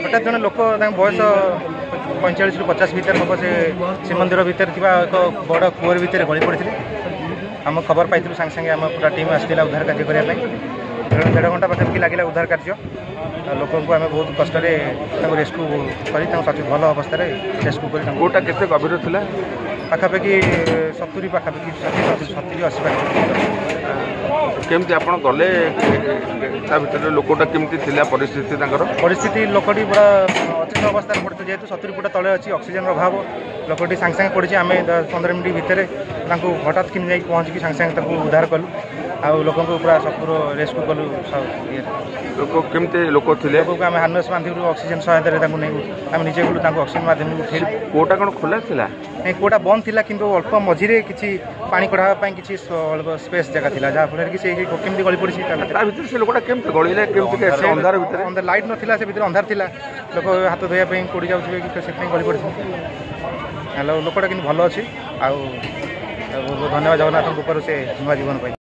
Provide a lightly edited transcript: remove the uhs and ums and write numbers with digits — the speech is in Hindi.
हठात जन लोक बयस 45 ରୁ 50 भितर हम से श्रीमंदिर भितर एक बड़ कूअर भितर गली पड़ते आम खबर पाई सागे सागे आम पूरा टीम आसाला उद्धार कार्य करने 1.5 घंटा पाखापाखि लगे उद्धार कार्य लोक आम बहुत कष्ट रेस्क्यू कर भल अवस्था रेस्क्यू कौटा के गभीर था पाखापाखि 70 पाखापाखि 70-80 पाखापाखि केमती आप गले भर लोकटा केमती परिस्थिति लोकटी बड़ा अचेत अवस्था पड़ते जेहतु 70 फुट तले अच्छी ऑक्सीजन अभाव लोकटी सांगे सांगे पड़ी आम 15 मिनट भितर हठात कि पहुँचिकी सांगे सांगे उद्धार कलु आ लोक पूरा सब रेस्क्यू कलु लोक केमती लोक थे आम हार्नेस बांधि ऑक्सीजन सहायता नहीं आम निजे गलु ऑक्सीजन माध्यम उठे कौटा कौन खोला था नहीं कौटा बंद थी कि अल्प मझीरे किसी पानी कढ़ापी किसी स्पेस जगह थी जहाँफल कि केमती गली पड़ी से लोकटा केमती गलिले केमती अंधार भितर लाइट नाला से भितर अंधार था लोक हाथ धोवाई पड़ी जाऊे कि से गली पड़ी लोकटा कि भल अच्छी धन्यवाद जगन्नाथ कृपा से नुआ जीवन पाई।